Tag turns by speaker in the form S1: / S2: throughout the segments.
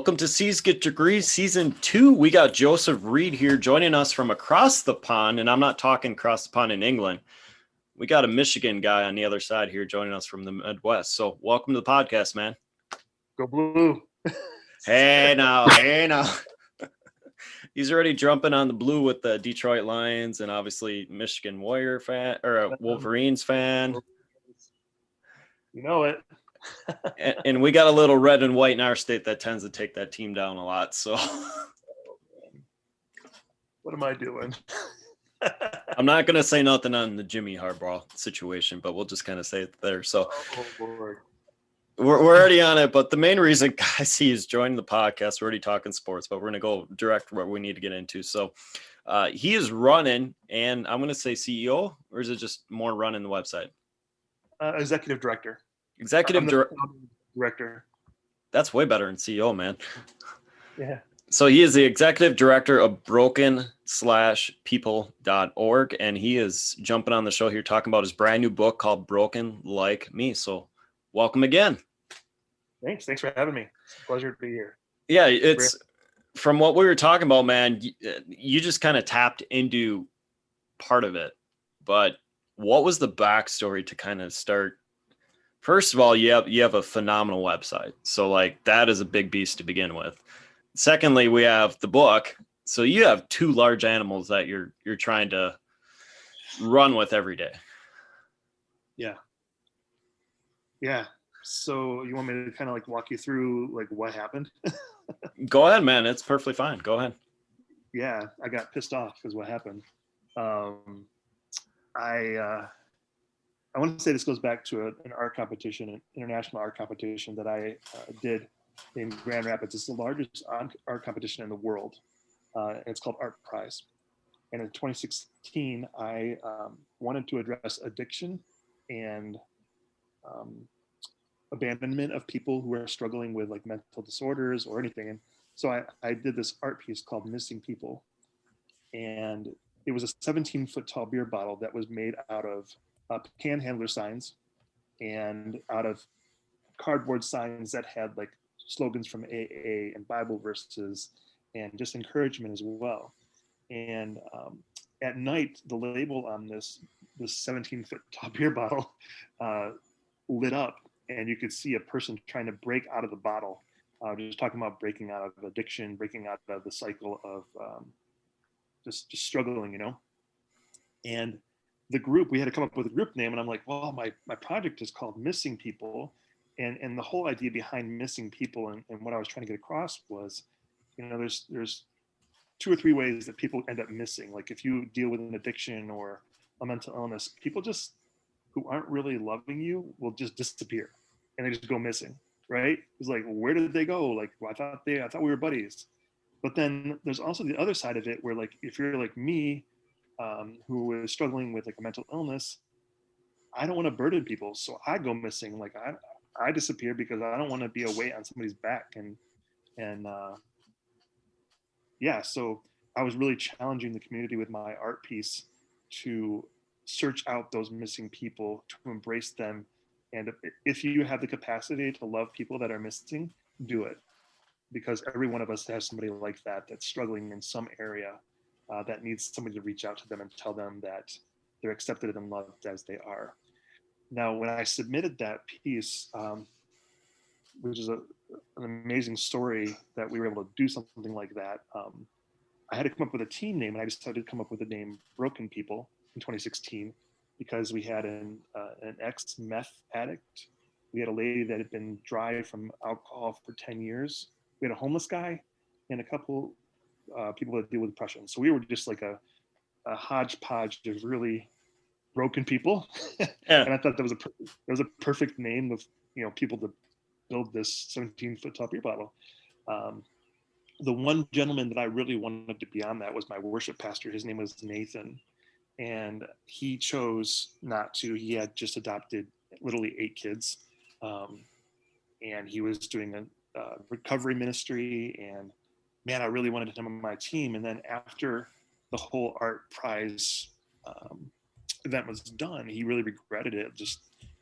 S1: Welcome to C's Get Degrees Season 2. We got Joseph Reid here joining us from across the pond, and I'm not talking across the pond in England. We got a Michigan guy on the other side here joining us from the Midwest. So welcome to the podcast, man.
S2: Go Blue.
S1: Hey now. He's already jumping on the blue with the Detroit Lions and obviously Michigan Warrior fan or a Wolverines fan.
S2: You know it.
S1: and we got a little red and white in our state that tends to take that team down a lot. So
S2: what am I doing?
S1: I'm not going to say nothing on the Jimmy Harbaugh situation, but we'll just kind of say it there. So we're already on it. But the main reason, guys, he's joining the podcast, we're already talking sports, but we're going to go direct where we need to get into. So he is running, and I'm going to say CEO, or is it just more running the website?
S2: Executive director.
S1: Executive
S2: director.
S1: That's way better than CEO, man.
S2: Yeah.
S1: So he is the executive director of broken/people.org, and he is jumping on the show here talking about his brand new book called Broken Like Me. So welcome again.
S2: Thanks for having me. It's a pleasure to be here.
S1: Yeah, it's from what we were talking about, man, you just kind of tapped into part of it. But what was the backstory to kind of start? First of all, you have a phenomenal website. So like that is a big beast to begin with. Secondly, we have the book. So you have two large animals that you're trying to run with every day.
S2: Yeah. So you want me to kind of like walk you through like what happened?
S1: Go ahead, man. It's perfectly fine. Go ahead.
S2: Yeah, I got pissed off because what happened. I want to say this goes back to an art competition, an international art competition that I did in Grand Rapids. It's the largest art competition in the world. And it's called Art Prize. And in 2016, I wanted to address addiction and abandonment of people who are struggling with like mental disorders or anything. And so I did this art piece called Missing People. And it was a 17-foot tall beer bottle that was made out of panhandler signs and out of cardboard signs that had like slogans from AA and Bible verses and just encouragement as well. And at night, the label on this 17-foot tall beer bottle lit up, and you could see a person trying to break out of the bottle. Just talking about breaking out of addiction, breaking out of the cycle of just struggling, you know. And the group, we had to come up with a group name, and I'm like, well, my project is called Missing People. And the whole idea behind Missing People and what I was trying to get across was, you know, there's 2 or 3 ways that people end up missing. Like if you deal with an addiction or a mental illness, people just who aren't really loving you will just disappear and they just go missing, right? It's like, where did they go? Like, well, I thought we were buddies. But then there's also the other side of it where like, if you're like me, who is struggling with like a mental illness, I don't want to burden people. So I go missing. Like I disappear because I don't want to be a weight on somebody's back. So I was really challenging the community with my art piece to search out those missing people, to embrace them. And if you have the capacity to love people that are missing, do it. Because every one of us has somebody like that that's struggling in some area that needs somebody to reach out to them and tell them that they're accepted and loved as they are. Now, when I submitted that piece, which is an amazing story that we were able to do something like that, I had to come up with a team name, and I decided to come up with the name Broken People in 2016 because we had an ex-meth addict. We had a lady that had been dry from alcohol for 10 years. We had a homeless guy and a couple people that deal with depression. So we were just like a hodgepodge of really broken people. Yeah. And I thought that was a perfect name of, you know, people to build this 17-foot tall beer bottle. The one gentleman that I really wanted to be on that was my worship pastor. His name was Nathan. And he chose not to. He had just adopted literally 8 kids. And he was doing a recovery ministry. And man, I really wanted him on my team. And then after the whole Art Prize event was done, he really regretted it. Just,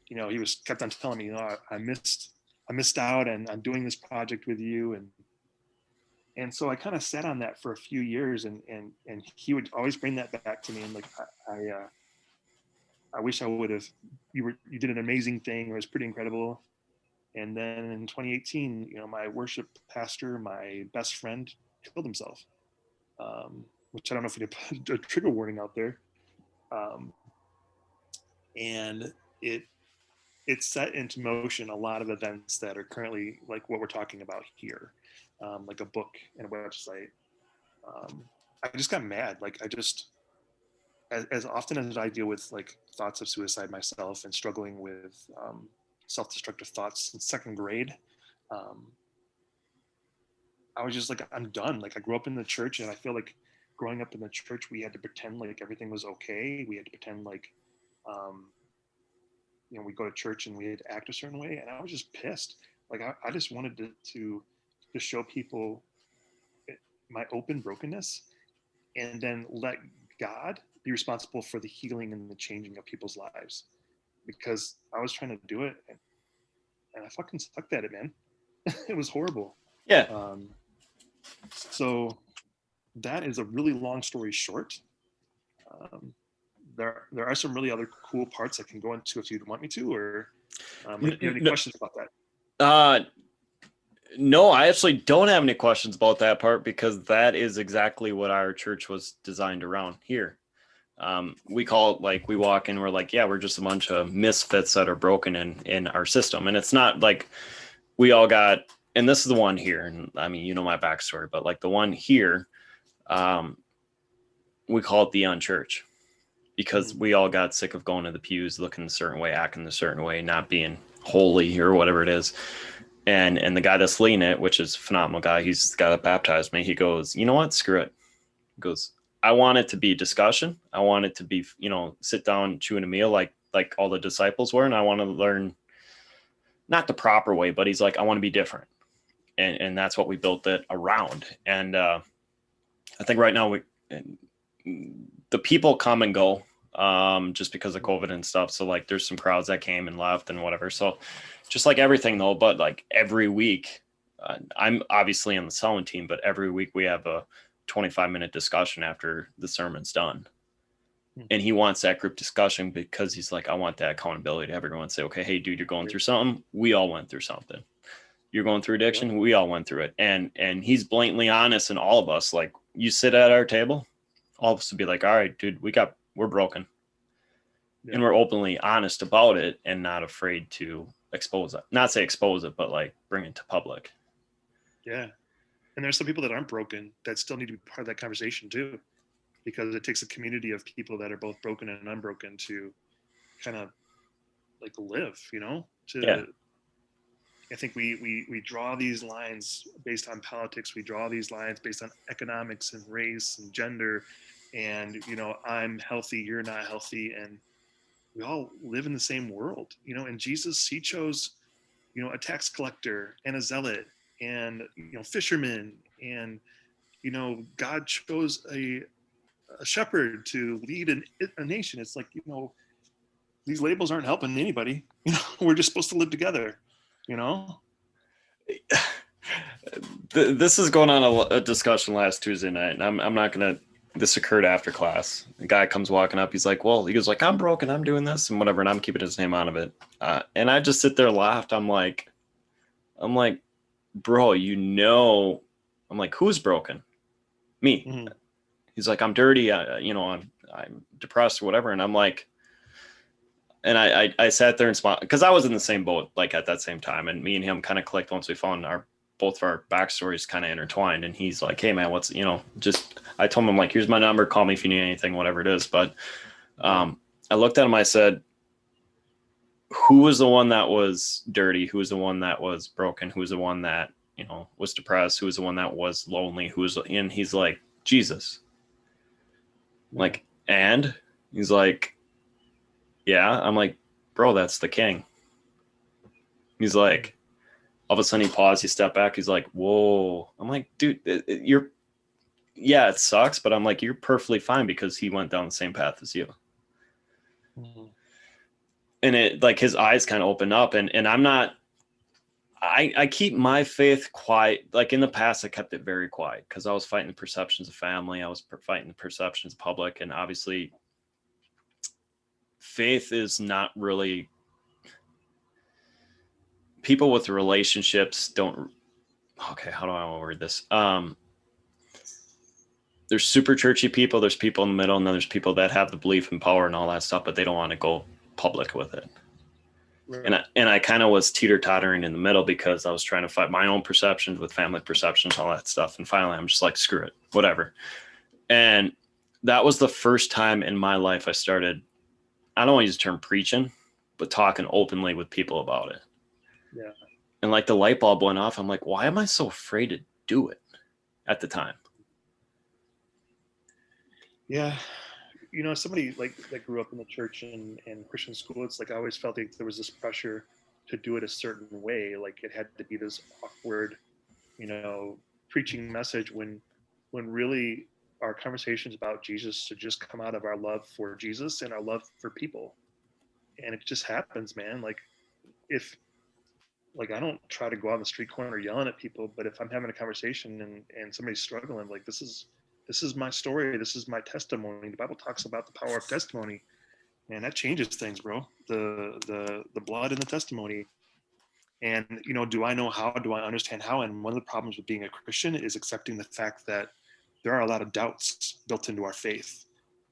S2: you know, he kept on telling me, you know, I missed out, and I'm doing this project with you. And And so I kind of sat on that for a few years, and he would always bring that back to me. And like, I wish I would have, you did an amazing thing. It was pretty incredible. And then in 2018, my worship pastor, my best friend, killed himself, which I don't know if we did put a trigger warning out there. Um, and it set into motion a lot of events that are currently like what we're talking about here, like a book and a website. Um, I just got mad. Like as often as I deal with like thoughts of suicide myself and struggling with self-destructive thoughts in second grade, um, I was just like, I'm done. Like I grew up in the church, and I feel like growing up in the church, we had to pretend like everything was okay. We had to pretend like, um, we go to church and we had to act a certain way. And I was just pissed. Like I just wanted to show people my open brokenness, and then let God be responsible for the healing and the changing of people's lives, because I was trying to do it, and I fucking sucked at it, man. It was horrible.
S1: Yeah.
S2: So that is a really long story short. There are some really other cool parts I can go into if you'd want me to, or do you have any questions about that?
S1: No, I actually don't have any questions about that part, because that is exactly what our church was designed around here. We call it, like, we walk in, we're like, yeah, we're just a bunch of misfits that are broken in our system. And it's not like we all got, and this is the one here, and I mean, my backstory, but like the one here, we call it the unchurch, because we all got sick of going to the pews, looking a certain way, acting a certain way, not being holy or whatever it is. And the guy that's leading it, which is a phenomenal guy, he's the guy that baptized me. He goes, you know what? Screw it. He goes, I want it to be discussion. I want it to be, sit down, chewing a meal like all the disciples were. And I want to learn, not the proper way, but he's like, I want to be different. And that's what we built it around. And I think right now the people come and go just because of COVID and stuff. So like there's some crowds that came and left and whatever. So just like everything though, but like every week, I'm obviously on the selling team, but every week we have a 25-minute discussion after the sermon's done. And he wants that group discussion because he's like, I want that accountability to everyone. Say, okay, hey dude, you're going through something. We all went through something. You're going through addiction. We all went through it. And he's blatantly honest, and all of us, like, you sit at our table, all of us would be like, all right, dude, we're broken. Yeah. And we're openly honest about it and not afraid to expose it. Not say expose it, but like bring it to public.
S2: Yeah. And there's some people that aren't broken that still need to be part of that conversation too, because it takes a community of people that are both broken and unbroken to kind of like live,
S1: yeah.
S2: I think we draw these lines based on politics. We draw these lines based on economics and race and gender, and I'm healthy, you're not healthy, and we all live in the same world, and Jesus, he chose, a tax collector and a zealot and, fishermen, and, God chose a shepherd to lead a nation. It's like, these labels aren't helping anybody. We're just supposed to live together,
S1: This is going on a discussion last Tuesday night, and I'm not going to, this occurred after class. The guy comes walking up. He's like, well, he goes like, I'm broken. I'm doing this and whatever. And I'm keeping his name out of it. And I just sit there and laughed. I'm like, bro, I'm like, who's broken? Me. Mm-hmm. He's like, I'm dirty. I'm depressed or whatever. And I'm like, and I sat there and smiled, because I was in the same boat, like at that same time. And me and him kind of clicked once we found both of our backstories kind of intertwined. And he's like, hey man, what's, I told him, I'm like, here's my number, call me if you need anything, whatever it is. But I looked at him, I said, who was the one that was dirty? Who was the one that was broken? Who was the one that, was depressed? Who was the one that was lonely? And he's like, Jesus. Yeah. Like, and he's like, yeah. I'm like, bro, that's the king. He's like, all of a sudden he paused, he stepped back. He's like, whoa. I'm like, dude, yeah, it sucks. But I'm like, you're perfectly fine, because he went down the same path as you. Mm-hmm. And it, like, his eyes kind of opened up, and I'm not I keep my faith quiet. Like in the past, I kept it very quiet because I was fighting the perceptions of family. I was fighting the perceptions of public. And obviously, faith is not really, people with relationships don't, okay, how do I word this? There's super churchy people, there's people in the middle, and then there's people that have the belief in power and all that stuff, but they don't want to go public with it. Right. And I kind of was teeter-tottering in the middle because I was trying to fight my own perceptions with family perceptions, all that stuff. And finally, I'm just like, screw it, whatever. And that was the first time in my life I started, I don't want to use the term preaching, but talking openly with people about it.
S2: Yeah.
S1: And like the light bulb went off. I'm like, why am I so afraid to do it at the time?
S2: Yeah. You know, somebody like that grew up in the church and Christian school, it's like I always felt like there was this pressure to do it a certain way. Like it had to be this awkward, you know, preaching message when really our conversations about Jesus should just come out of our love for Jesus and our love for people. And it just happens, man. Like if, like, I don't try to go out on the street corner yelling at people, but if I'm having a conversation and somebody's struggling, like this is my story. This is my testimony. The Bible talks about the power of testimony, and that changes things, bro. The blood and the testimony. And, you know, do I know how? Do I understand how? And one of the problems with being a Christian is accepting the fact that there are a lot of doubts built into our faith.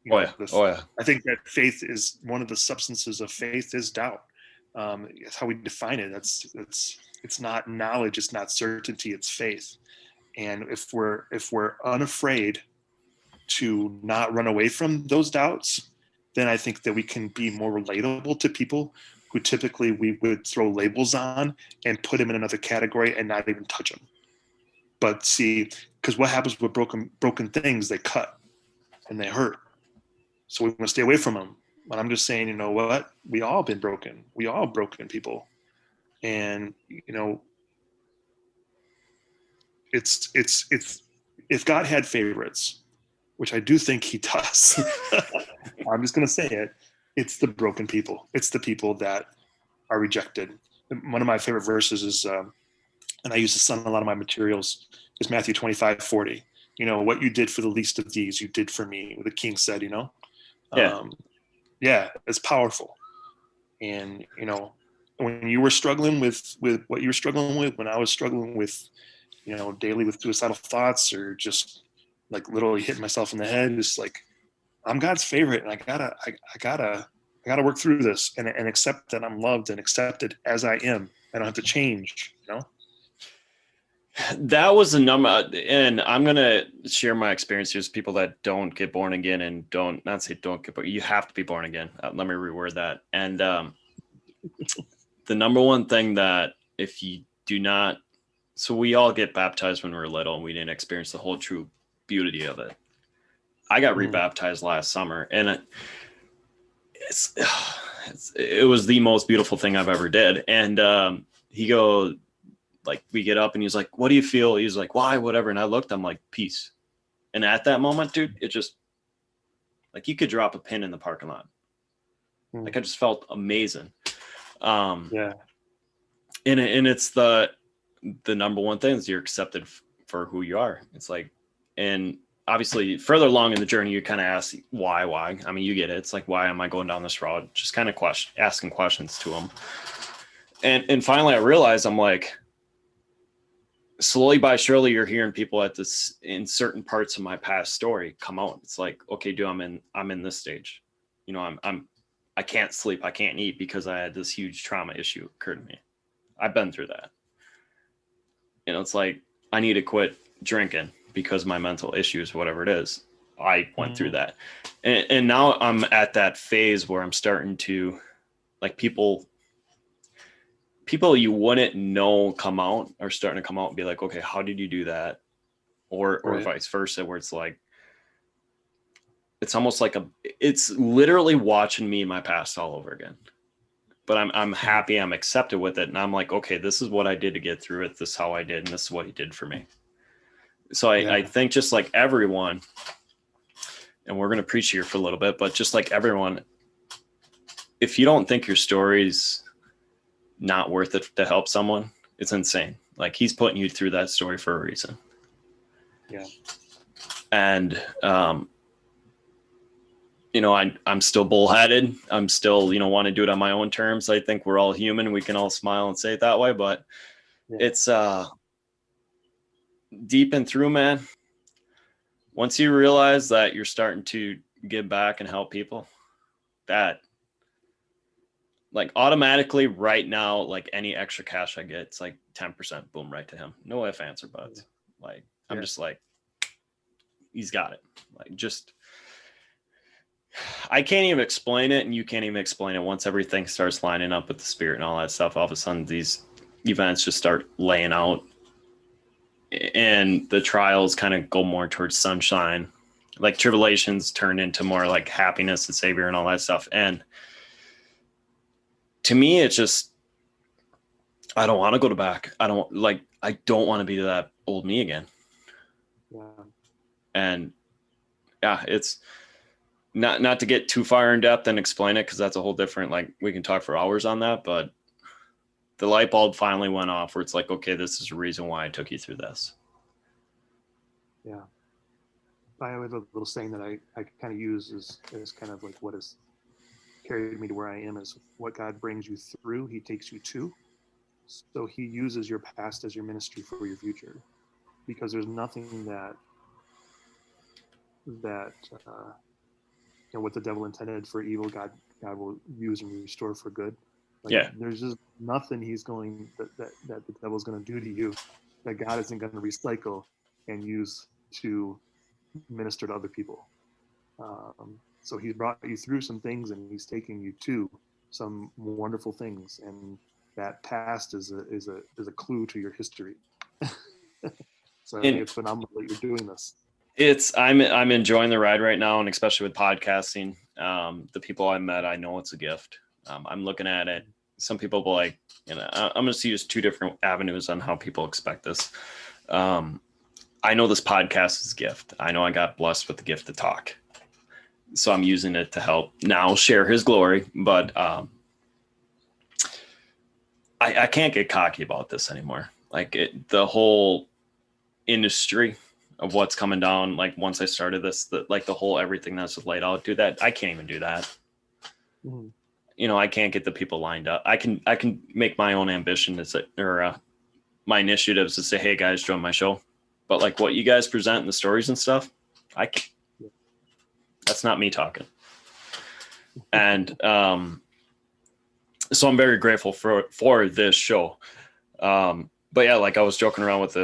S2: You know,
S1: yeah.
S2: I think that faith is one of the substances of faith is doubt. That's how we define it. It's not knowledge. It's not certainty. It's faith. And if we're unafraid to not run away from those doubts, then I think that we can be more relatable to people who typically we would throw labels on and put them in another category and not even touch them. But see, because what happens with broken things, they cut and they hurt. So we want to stay away from them. But I'm just saying, you know what? We all been broken. We all broken people. And, you know, it's if God had favorites, which I do think he does, I'm just going to say it. It's the broken people. It's the people that are rejected. One of my favorite verses is, and I use this on a lot of my materials, is Matthew 25:40. You know, what you did for the least of these, you did for me. What the king said, you know?
S1: Yeah.
S2: Yeah, it's powerful. And, you know, when you were struggling with what you were struggling with, when I was struggling with, you know, daily with suicidal thoughts or just like literally hitting myself in the head, it's like, I'm God's favorite and I gotta work through this and accept that I'm loved and accepted as I am. I don't have to change, you know?
S1: That was a number, and I'm going to share my experience. There's people that don't get born again and not say don't get, but you have to be born again. Let me reword that. And the number one thing that if you do not, so we all get baptized when we're little and we didn't experience the whole true beauty of it. I got rebaptized last summer and it was the most beautiful thing I've ever did. And he goes, like, we get up and he's like, what do you feel? He's like, why, whatever. And I looked, I'm like, peace. And at that moment, dude, it just, like, you could drop a pin in the parking lot. Like, I just felt amazing.
S2: Yeah.
S1: And it's the number one thing is you're accepted for who you are. It's like, and obviously further along in the journey, you kind of ask why. I mean, you get it. It's like, why am I going down this road? Just kind of asking questions to them. And finally I realized, I'm like, slowly by surely you're hearing people at this in certain parts of my past story come out. It's like, okay, dude, I'm in this stage. You know, I can't sleep. I can't eat because I had this huge trauma issue occur to me. I've been through that. You know, it's like, I need to quit drinking because of my mental issues, whatever it is. I went through that. And now I'm at that phase where I'm starting to, like, people you wouldn't know come out are starting to come out and be like, okay, how did you do that? Or vice versa, where it's like, it's almost like it's literally watching me in my past all over again. But I'm happy, I'm accepted with it. And I'm like, okay, this is what I did to get through it. This is how I did. And this is what he did for me. So I think just like everyone, and we're going to preach here for a little bit, but just like everyone, if you don't think your story's not worth it to help someone, It's insane. Like, he's putting you through that story for a reason.
S2: Yeah.
S1: And, you know, I'm still bullheaded. I'm still, you know, want to do it on my own terms. I think we're all human. We can all smile and say it that way, but it's deep and through, man. Once you realize that you're starting to give back and help people, that, like, automatically right now, like, any extra cash I get, it's like 10%, boom, right to him. No ifs, ands, or buts. Like, I'm just like, he's got it. Like, just, I can't even explain it, and you can't even explain it. Once everything starts lining up with the spirit and all that stuff, all of a sudden these events just start laying out, and the trials kind of go more towards sunshine. Like, tribulations turn into more like happiness and savior and all that stuff. And to me, it's just, I don't want to go to back. I don't want to be that old me again.
S2: Yeah.
S1: And yeah, it's not to get too far in depth and explain it, because that's a whole different, like, we can talk for hours on that, but the light bulb finally went off where it's like, okay, this is the reason why I took you through this.
S2: Yeah. I have a little saying that I kind of use as kind of like what has carried me to where I am is what God brings you through, he takes you to. So he uses your past as your ministry for your future, because there's nothing that what the devil intended for evil, God will use and restore for good. Like,
S1: yeah.
S2: There's just nothing he's going that the devil's going to do to you that God isn't going to recycle and use to minister to other people. So he's brought you through some things, and he's taking you to some wonderful things, and that past is a clue to your history. So I think it's phenomenal that you're doing this.
S1: I'm enjoying the ride right now, and especially with podcasting, the people I met, I know it's a gift. I'm looking at it. Some people will, like, you know, I'm going to see just two different avenues on how people expect this. I know this podcast is a gift. I know I got blessed with the gift to talk, so I'm using it to help now share his glory. But I can't get cocky about this anymore. Like, the whole industry of what's coming down, like, once I started this, the whole everything that's laid out, do that. I can't even do that.
S2: Mm-hmm.
S1: You know, I can't get the people lined up. I can make my own ambition to say, or my initiatives to say, hey guys, join my show. But like what you guys present in the stories and stuff, that's not me talking. And so I'm very grateful for this show. But yeah, like, I was joking around with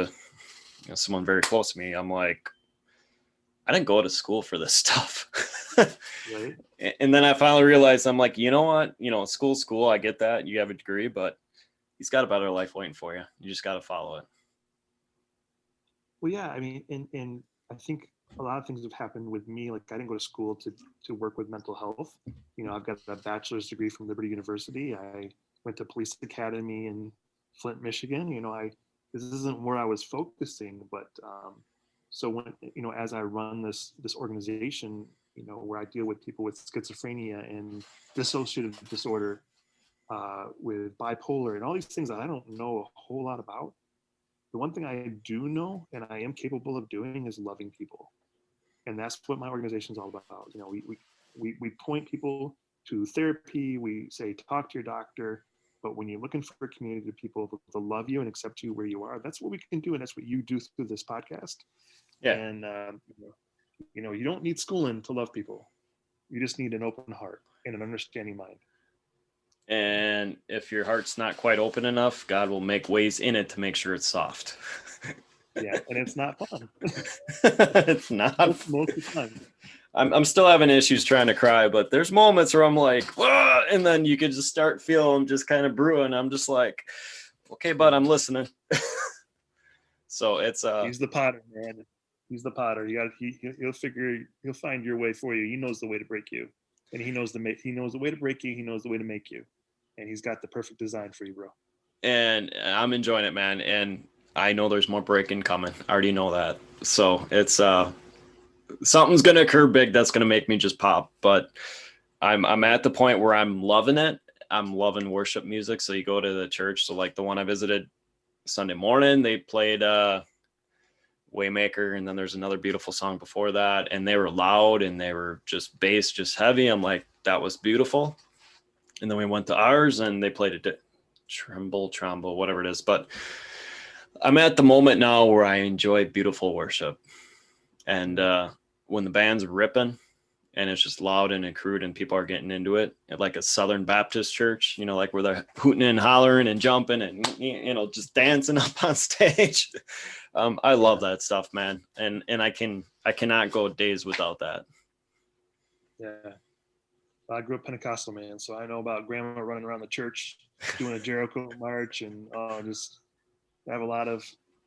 S1: someone very close to me. I'm like, I didn't go to school for this stuff.
S2: Right.
S1: And then I finally realized, I'm like, you know what? You know, school, I get that. You have a degree, but he's got a better life waiting for you. You just got to follow it.
S2: Well, yeah, I mean, and I think a lot of things have happened with me. Like, I didn't go to school to work with mental health. You know, I've got a bachelor's degree from Liberty University. I went to police academy in Flint, Michigan. You know, this isn't where I was focusing, but so when, you know, as I run this organization, you know, where I deal with people with schizophrenia and dissociative disorder, with bipolar and all these things that I don't know a whole lot about. The one thing I do know and I am capable of doing is loving people. And that's what my organization is all about. You know, we point people to therapy. We say, talk to your doctor. But when you're looking for a community of people to love you and accept you where you are, that's what we can do. And that's what you do through this podcast.
S1: Yeah.
S2: And, you know, you don't need schooling to love people. You just need an open heart and an understanding mind.
S1: And if your heart's not quite open enough, God will make ways in it to make sure it's soft.
S2: Yeah, and it's not fun.
S1: It's not
S2: most of the time.
S1: I'm still having issues trying to cry, but there's moments where I'm like, whoa, and then you can just start feeling them just kind of brewing. I'm just like, okay, bud, I'm listening. So it's
S2: he's the potter, man. He's the potter. He'll find your way for you. He knows the way to break you, and he knows the way to break you. He knows the way to make you, and he's got the perfect design for you, bro.
S1: And I'm enjoying it, man. And I know there's more breaking coming. I already know that. So it's something's gonna occur big that's gonna make me just pop. But I'm at the point where I'm loving it. I'm loving worship music. So you go to the church. So like the one I visited Sunday morning they played Waymaker, and then there's another beautiful song before that, and they were loud and they were just bass, just heavy. I'm like, that was beautiful. And then we went to ours and they played a tremble, whatever it is. But I'm at the moment now where I enjoy beautiful worship. And when the band's ripping and it's just loud and crude and people are getting into it, like a Southern Baptist church, you know, like where they're hooting and hollering and jumping and, you know, just dancing up on stage. I love that stuff, man. And I cannot go days without that.
S2: Yeah. I grew up Pentecostal, man, so I know about grandma running around the church doing a Jericho march, and just I have a lot of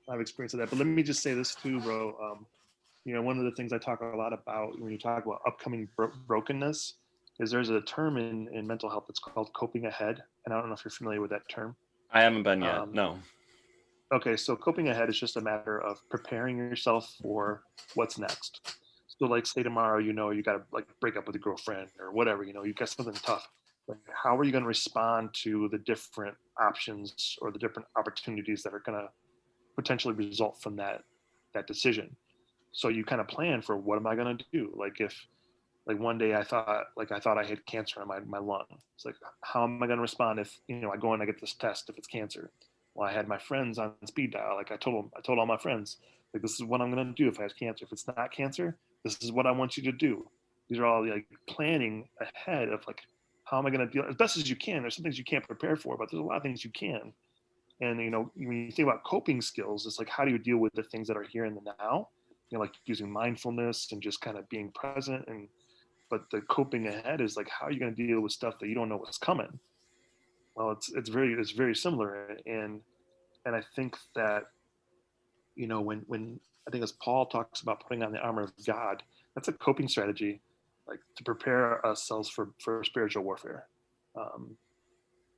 S2: experience with that. But let me just say this too, bro. You know, one of the things I talk a lot about when you talk about upcoming brokenness is there's a term in mental health that's called coping ahead, and I don't know if you're familiar with that term.
S1: I haven't been yet. No.
S2: Okay, so coping ahead is just a matter of preparing yourself for what's next. So, like, say tomorrow, you know, you got to like break up with a girlfriend or whatever. You know, you got something tough. Like, how are you going to respond to the different options or the different opportunities that are going to potentially result from that decision? So you kind of plan for, what am I going to do? Like, if like one day I thought I had cancer in my lung. It's like, how am I going to respond if, you know, I go and I get this test if it's cancer? Well, I had my friends on speed dial. Like, I told all my friends, like, this is what I'm going to do if I have cancer. If it's not cancer, this is what I want you to do. These are all like planning ahead of like, how am I going to deal as best as you can. There's some things you can't prepare for, but there's a lot of things you can. And, you know, when you think about coping skills, it's like, how do you deal with the things that are here in the now? You know, like using mindfulness and just kind of being present. And but the coping ahead is like, how are you going to deal with stuff that you don't know what's coming? Well, it's very similar. And I think that, you know, when I think as Paul talks about putting on the armor of God, that's a coping strategy, like to prepare ourselves for spiritual warfare. Um,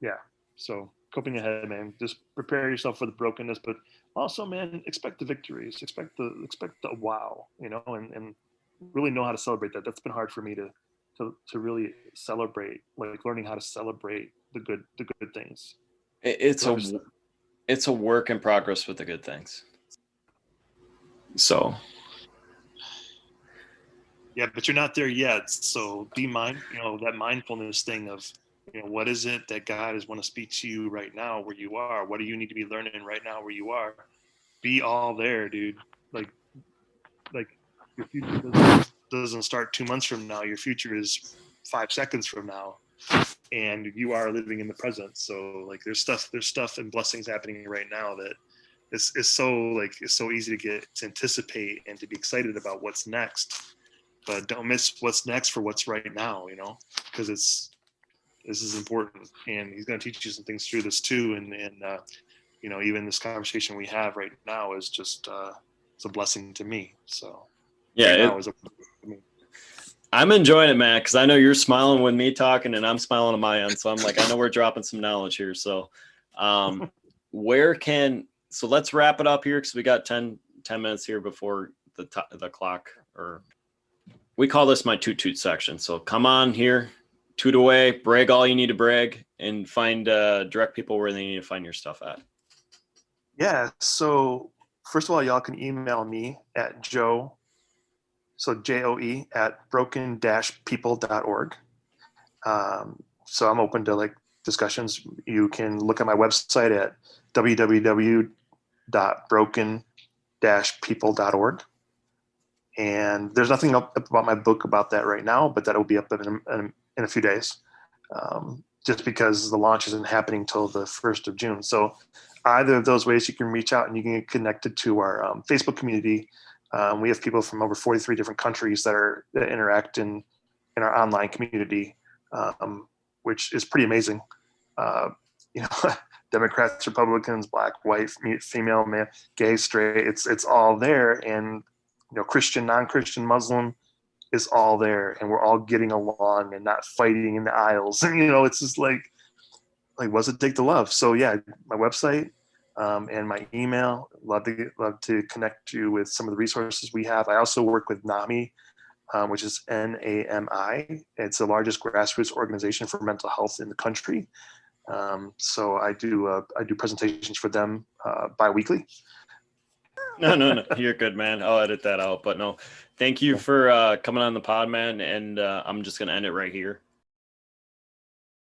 S2: yeah. So coping ahead, man. Just prepare yourself for the brokenness, but also, man, expect the victories. Expect the wow, you know, and really know how to celebrate that. That's been hard for me to really celebrate, like learning how to celebrate the good things.
S1: It's a work in progress with the good things. So
S2: yeah, but you're not there yet. So be that mindfulness thing of, you know, what is it that God is want to speak to you right now where you are? What do you need to be learning right now where you are? Be all there, dude. Like your future doesn't start 2 months from now. Your future is 5 seconds from now, and you are living in the present. So like, there's stuff and blessings happening right now that is so easy to anticipate and to be excited about what's next. But don't miss what's next for what's right now, you know, because this is important, and he's going to teach you some things through this too. And you know, even this conversation we have right now is just it's a blessing to me. So
S1: yeah,
S2: right now
S1: I'm enjoying it, man, because I know you're smiling with me talking and I'm smiling on my end. So I'm like, I know we're dropping some knowledge here. So so let's wrap it up here, because we got 10 minutes here before the clock, or we call this my toot section. So come on here, toot away, brag all you need to brag, and find direct people where they need to find your stuff at.
S2: Yeah. So first of all, y'all can email me at Joe. So JOE at broken-people.org. So I'm open to like discussions. You can look at my website at www.broken-people.org. And there's nothing up about my book about that right now, but that'll be up in a few days, just because the launch isn't happening till the 1st of June. So either of those ways you can reach out, and you can get connected to our Facebook community. We have people from over 43 different countries that interact in our online community, which is pretty amazing. You know, Democrats, Republicans, Black, white, female, man, gay, straight, it's all there. And, you know, Christian, non-Christian, Muslim is all there, and we're all getting along and not fighting in the aisles. And, you know, it's just like what's it take to love? So yeah, my website, and my email. Love to connect you with some of the resources we have. I also work with NAMI, which is NAMI. It's the largest grassroots organization for mental health in the country. So I do presentations for them bi-weekly.
S1: No, you're good, man. I'll edit that out. But no, thank you for coming on the pod, man. And I'm just gonna end it right here.